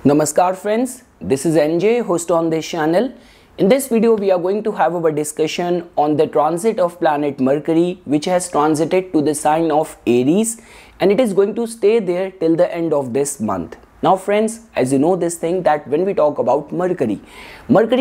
Namaskar friends, this is NJ, host on this channel. In this video, we are going to have our discussion on the transit of planet Mercury, which has transited to the sign of Aries, and it is going to stay there till the end of this month. Now friends, as you know this thing that when we talk about Mercury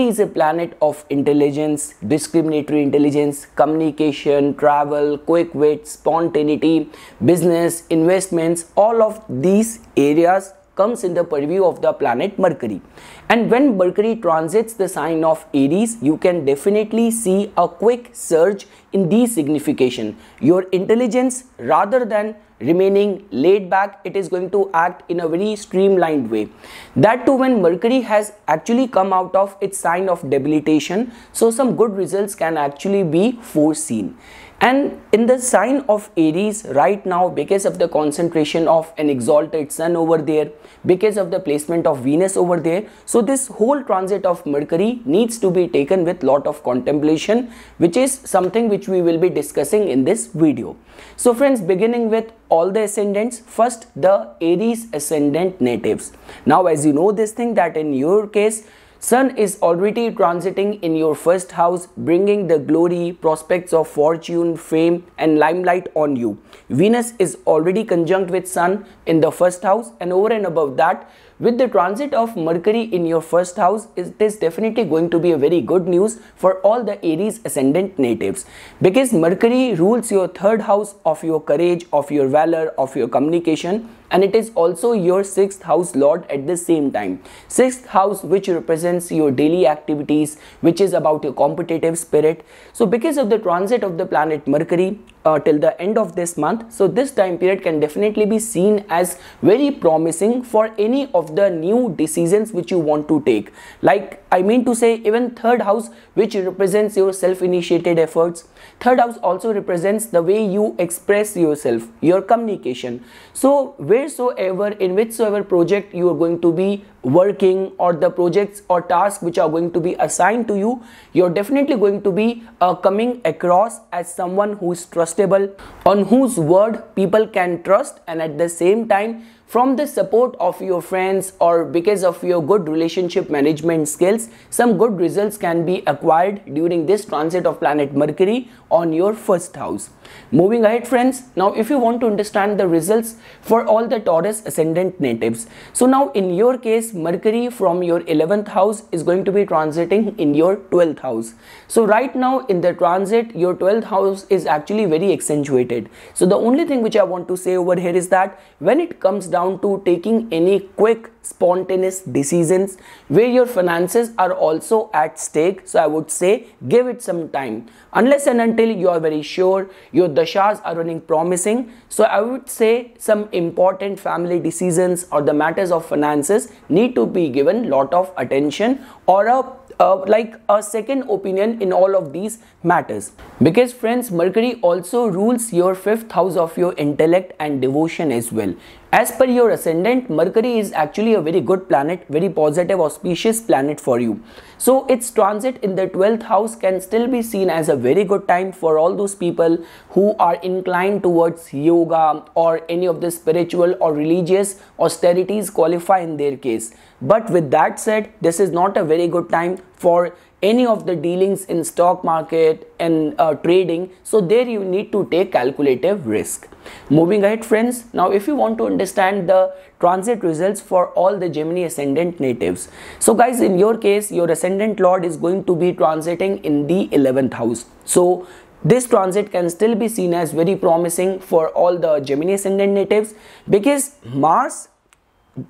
is a planet of intelligence, discriminatory intelligence, communication, travel, quick wit, spontaneity, business, investments, all of these areas comes in the purview of the planet Mercury. And when Mercury transits the sign of Aries, you can definitely see a quick surge in these signification. Your intelligence, rather than remaining laid back, it is going to act in a very streamlined way. That too when Mercury has actually come out of its sign of debilitation, so some good results can actually be foreseen. And in the sign of Aries right now, because of the concentration of an exalted sun over there, because of the placement of Venus over there, so this whole transit of Mercury needs to be taken with lot of contemplation, which is something which we will be discussing in this video. So friends, beginning with all the ascendants, first the Aries ascendant natives. Now as you know this thing that in your case, Sun is already transiting in your first house, bringing the glory, prospects of fortune, fame and limelight on you. Venus is already conjunct with Sun in the first house, and over and above that, with the transit of Mercury in your first house, it is definitely going to be a very good news for all the Aries ascendant natives, because Mercury rules your third house of your courage, of your valor, of your communication, and it is also your sixth house lord at the same time. Sixth house, which represents your daily activities, which is about your competitive spirit. So because of the transit of the planet Mercury till the end of this month, so this time period can definitely be seen as very promising for any of the new decisions which you want to take. Like I mean to say, even third house, which represents your self-initiated efforts. Third house also represents the way you express yourself, your communication. So wheresoever, in whichsoever project you are going to be working, or the projects or tasks which are going to be assigned to you, you're definitely going to be coming across as someone who is trustable, on whose word people can trust, and at the same time, from the support of your friends or because of your good relationship management skills, some good results can be acquired during this transit of planet Mercury on your first house. Moving ahead friends, now if you want to understand the results for all the Taurus ascendant natives, so now in your case, Mercury from your 11th house is going to be transiting in your 12th house. So right now in the transit, your 12th house is actually very accentuated. So the only thing which I want to say over here is that when it comes down to taking any quick spontaneous decisions where your finances are also at stake, so I would say give it some time. Unless and until you are very sure your dashas are running promising, so I would say some important family decisions or the matters of finances need to be given lot of attention, or like a second opinion in all of these matters. Because friends, Mercury also rules your fifth house of your intellect and devotion as well. As per your ascendant, Mercury is actually a very good planet, very positive, auspicious planet for you. So its transit in the 12th house can still be seen as a very good time for all those people who are inclined towards yoga or any of the spiritual or religious austerities qualify in their case. But with that said, this is not a very good time for any of the dealings in stock market and trading, so there you need to take calculative risk. Moving ahead friends, now if you want to understand the transit results for all the Gemini ascendant natives, so guys, in your case, your ascendant lord is going to be transiting in the 11th house. So this transit can still be seen as very promising for all the Gemini ascendant natives, because Mars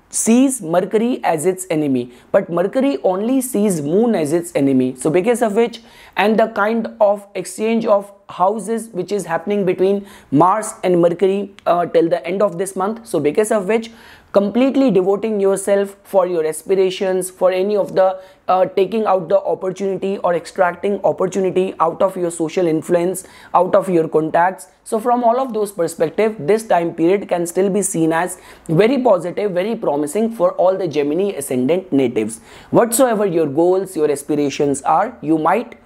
sees Mercury as its enemy, but Mercury only sees Moon as its enemy. So because of which, and the kind of exchange of houses which is happening between Mars and Mercury till the end of this month, so because of which, completely devoting yourself for your aspirations, for any of the taking out the opportunity or extracting opportunity out of your social influence, out of your contacts. So from all of those perspectives, this time period can still be seen as very positive, very promising for all the Gemini ascendant natives. Whatsoever your goals, your aspirations are, you might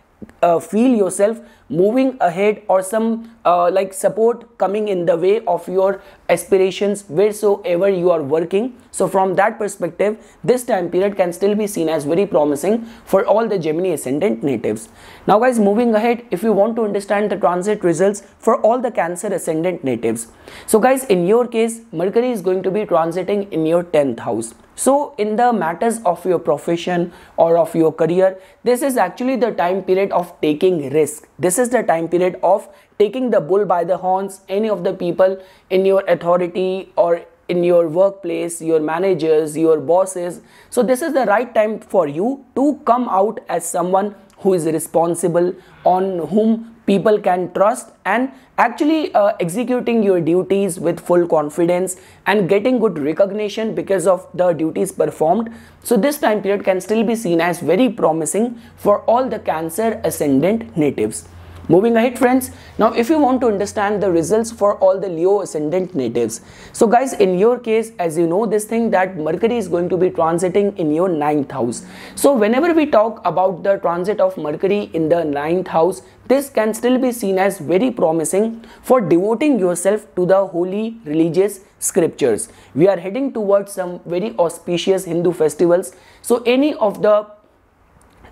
feel yourself moving ahead or some like support coming in the way of your aspirations wheresoever you are working. So from that perspective, this time period can still be seen as very promising for all the Gemini ascendant natives. Now guys, moving ahead, if you want to understand the transit results for all the Cancer ascendant natives. So guys, in your case, Mercury is going to be transiting in your 10th house. So in the matters of your profession or of your career, this is actually the time period of taking risk. This is the time period of taking the bull by the horns. Any of the people in your authority or in your workplace, your managers, your bosses. So this is the right time for you to come out as someone who is responsible, on whom people can trust, and actually executing your duties with full confidence and getting good recognition because of the duties performed. So this time period can still be seen as very promising for all the Cancer ascendant natives. Moving ahead friends, now if you want to understand the results for all the Leo ascendant natives. So guys, in your case, as you know this thing that Mercury is going to be transiting in your 9th house. So whenever we talk about the transit of Mercury in the 9th house, this can still be seen as very promising for devoting yourself to the holy religious scriptures. We are heading towards some very auspicious Hindu festivals. So any of the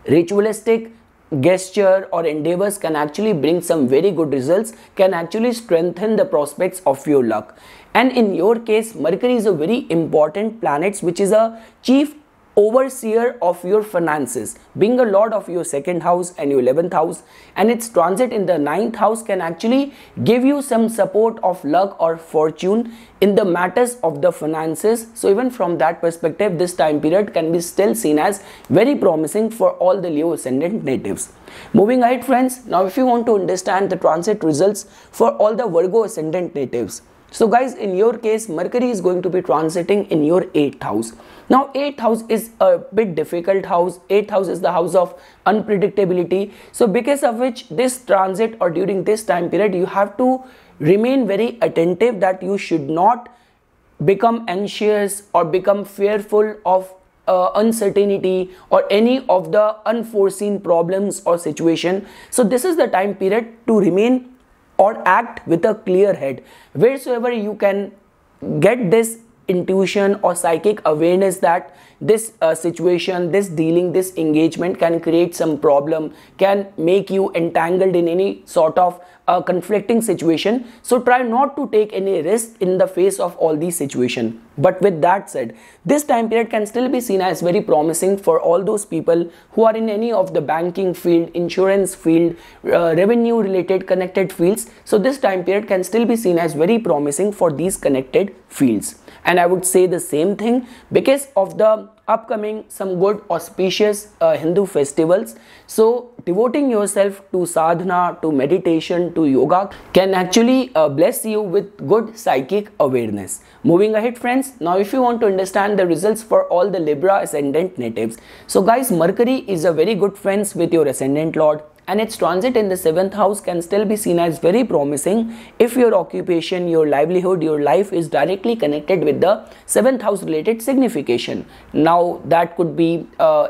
ritualistic gesture or endeavors can actually bring some very good results, can actually strengthen the prospects of your luck. And in your case, Mercury is a very important planet which is a chief overseer of your finances, being a lord of your 2nd house and your 11th house, and its transit in the 9th house can actually give you some support of luck or fortune in the matters of the finances. So even from that perspective, this time period can be still seen as very promising for all the Leo ascendant natives. Moving ahead friends, now if you want to understand the transit results for all the Virgo ascendant natives. So guys, in your case, Mercury is going to be transiting in your 8th house. Now 8th house is a bit difficult house. 8th house is the house of unpredictability. So because of which this transit or during this time period, you have to remain very attentive that you should not become anxious or become fearful of uncertainty or any of the unforeseen problems or situation. So this is the time period to remain or act with a clear head. Wheresoever you can get this intuition or psychic awareness that this situation, this dealing, this engagement can create some problem, can make you entangled in any sort of conflicting situation. So try not to take any risk in the face of all these situations. But with that said, this time period can still be seen as very promising for all those people who are in any of the banking field, insurance field, revenue related connected fields. So this time period can still be seen as very promising for these connected fields. And I would say the same thing because of the upcoming some good auspicious Hindu festivals. So devoting yourself to sadhana, to meditation, to yoga can actually bless you with good psychic awareness. Moving ahead friends, now if you want to understand the results for all the Libra ascendant natives. So guys, Mercury is a very good friends with your ascendant lord, and its transit in the 7th house can still be seen as very promising if your occupation, your livelihood, your life is directly connected with the 7th house related signification. Now that could be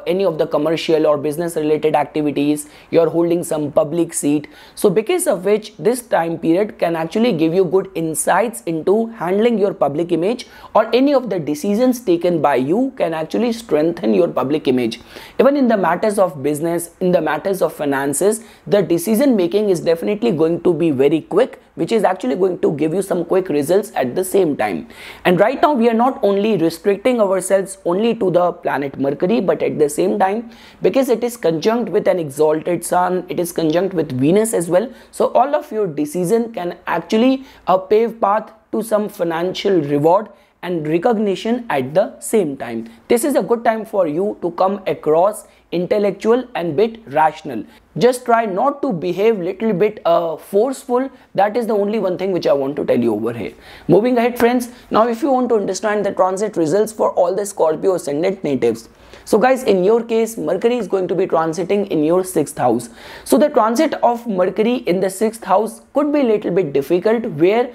any of the commercial or business related activities, you're holding some public seat. So because of which this time period can actually give you good insights into handling your public image, or any of the decisions taken by you can actually strengthen your public image. Even in the matters of business, in the matters of finances, the decision making is definitely going to be very quick, which is actually going to give you some quick results at the same time. And right now we are not only restricting ourselves only to the planet Mercury, but at the same time, because it is conjunct with an exalted sun, it is conjunct with Venus as well. So all of your decision can actually pave path to some financial reward and recognition at the same time. This is a good time for you to come across intellectual and bit rational. Just try not to behave little bit forceful. That is the only one thing which I want to tell you over here. Moving ahead friends, now if you want to understand the transit results for all the Scorpio ascendant natives. So guys, in your case, Mercury is going to be transiting in your 6th house. So the transit of Mercury in the 6th house could be little bit difficult, where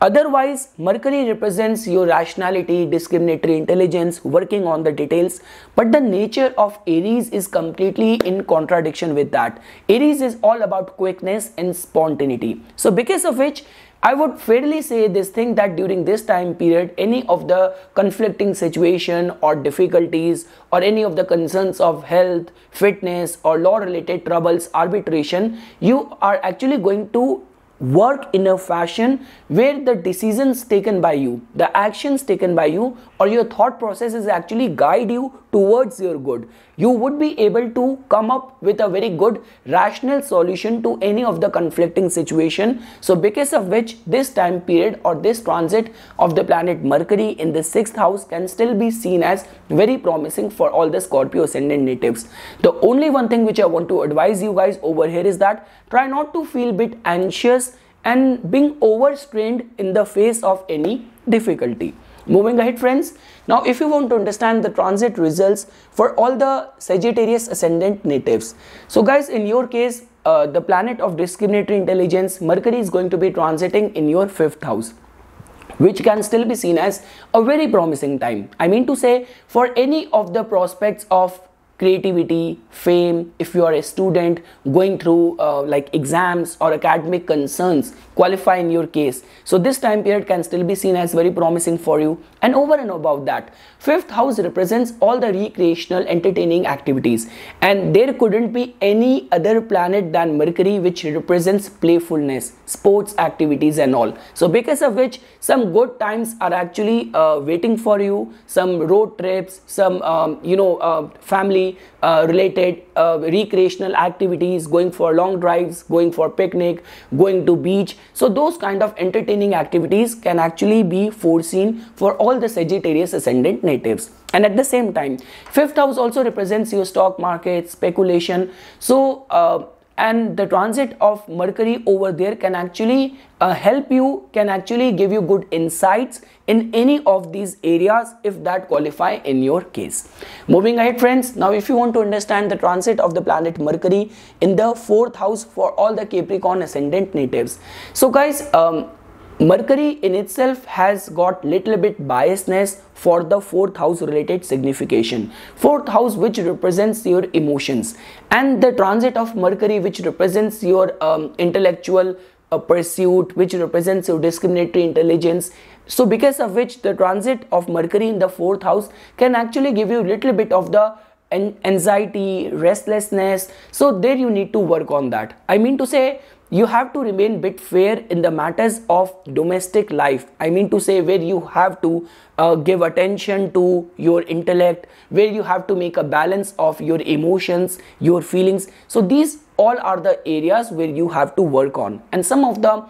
Otherwise, Mercury represents your rationality, discriminatory intelligence, working on the details. But the nature of Aries is completely in contradiction with that. Aries is all about quickness and spontaneity. So because of which, I would fairly say this thing that during this time period, any of the conflicting situation or difficulties or any of the concerns of health, fitness or law related troubles, arbitration, you are actually going to work in a fashion where the decisions taken by you, the actions taken by you or your thought processes actually guide you towards your good. You would be able to come up with a very good rational solution to any of the conflicting situation. So because of which this time period or this transit of the planet Mercury in the 6th house can still be seen as very promising for all the Scorpio ascendant natives. The only one thing which I want to advise you guys over here is that try not to feel bit anxious and being overstrained in the face of any difficulty. Moving ahead friends, now if you want to understand the transit results for all the Sagittarius ascendant natives. So guys, in your case, the planet of discriminatory intelligence, Mercury is going to be transiting in your 5th house, which can still be seen as a very promising time. I mean to say, for any of the prospects of creativity, fame, if you are a student going through like exams or academic concerns, qualify in your case. So this time period can still be seen as very promising for you. And over and above that, 5th house represents all the recreational entertaining activities, and there couldn't be any other planet than Mercury which represents playfulness, sports activities and all. So because of which some good times are actually waiting for you, some road trips, some family related recreational activities, going for long drives, going for picnic, going to beach. So those kind of entertaining activities can actually be foreseen for all the Sagittarius ascendant natives. And at the same time, 5th house also represents your stock market, speculation. So and the transit of Mercury over there can actually help you, can actually give you good insights in any of these areas if that qualify in your case. Moving ahead friends, now if you want to understand the transit of the planet Mercury in the 4th house for all the Capricorn ascendant natives. So guys, Mercury in itself has got little bit biasness for the 4th house related signification. 4th house which represents your emotions, and the transit of Mercury which represents your intellectual pursuit, which represents your discriminatory intelligence. So because of which the transit of Mercury in the 4th house can actually give you little bit of the anxiety, restlessness. So there you need to work on that. I mean to say, you have to remain bit fair in the matters of domestic life. I mean to say, where you have to give attention to your intellect, where you have to make a balance of your emotions, your feelings. So these all are the areas where you have to work on, and some of the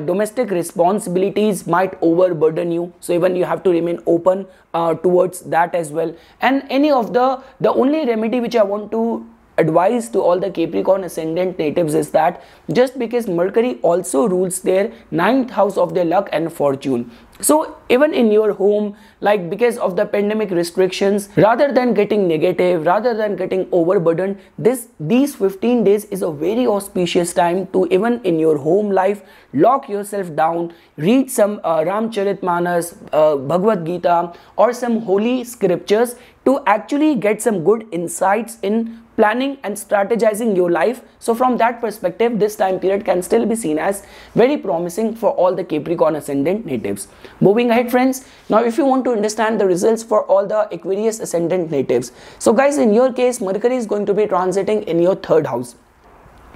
domestic responsibilities might overburden you, so even you have to remain open towards that as well. And any of the only remedy which I want to advice to all the Capricorn ascendant natives is that just because Mercury also rules their 9th house of their luck and fortune, so even in your home, like because of the pandemic restrictions, rather than getting negative, rather than getting overburdened, these 15 days is a very auspicious time to, even in your home life, lock yourself down, read some Ramcharitmanas, Bhagavad Gita or some holy scriptures to actually get some good insights in planning and strategizing your life. So from that perspective, this time period can still be seen as very promising for all the Capricorn ascendant natives. Moving ahead friends, now if you want to understand the results for all the Aquarius ascendant natives. So guys, in your case, Mercury is going to be transiting in your 3rd house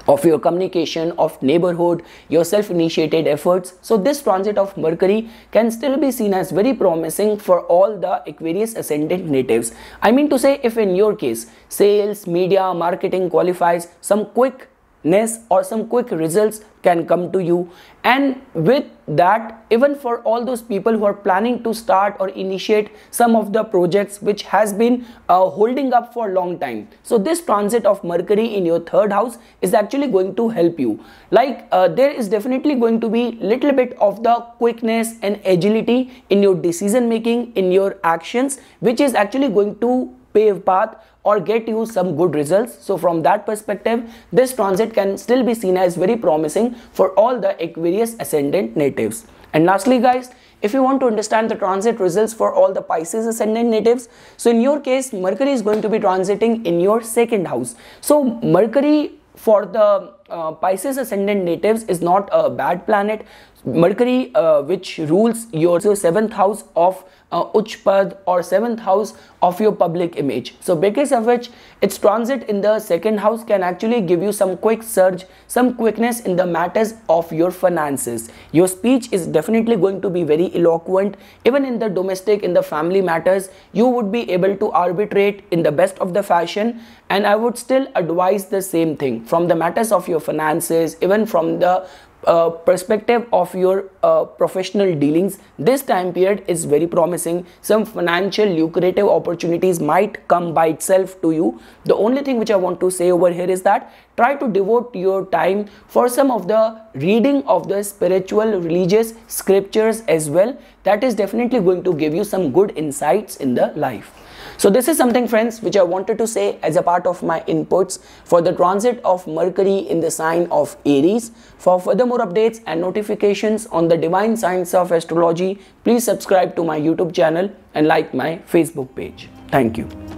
of your communication, of neighborhood, your self-initiated efforts. So this transit of Mercury can still be seen as very promising for all the Aquarius ascendant natives. I mean to say, if in your case sales, media, marketing qualifies, some quickness or some quick results can come to you, and with that, even for all those people who are planning to start or initiate some of the projects which has been holding up for a long time. So this transit of Mercury in your 3rd house is actually going to help you. Like there is definitely going to be little bit of the quickness and agility in your decision making, in your actions, which is actually going to pave path or get you some good results. So from that perspective, this transit can still be seen as very promising for all the Aquarius ascendant natives. And lastly guys, if you want to understand the transit results for all the Pisces ascendant natives, so in your case Mercury is going to be transiting in your second house. So Mercury for the Pisces ascendant natives is not a bad planet. Mercury which rules your 7th house of Uchpad or 7th house of your public image. So because of which its transit in the second house can actually give you some quick surge, some quickness in the matters of your finances. Your speech is definitely going to be very eloquent. Even in the domestic, in the family matters, you would be able to arbitrate in the best of the fashion. And I would still advise the same thing from the matters of your finances, even from the perspective of your professional dealings. This time period is very promising. Some financial lucrative opportunities might come by itself to you. The only thing which I want to say over here is that try to devote your time for some of the reading of the spiritual religious scriptures as well. That is definitely going to give you some good insights in the life. So this is something friends which I wanted to say as a part of my inputs for the transit of Mercury in the sign of Aries. For further more updates and notifications on the divine science of astrology, please subscribe to my YouTube channel and like my Facebook page. Thank you.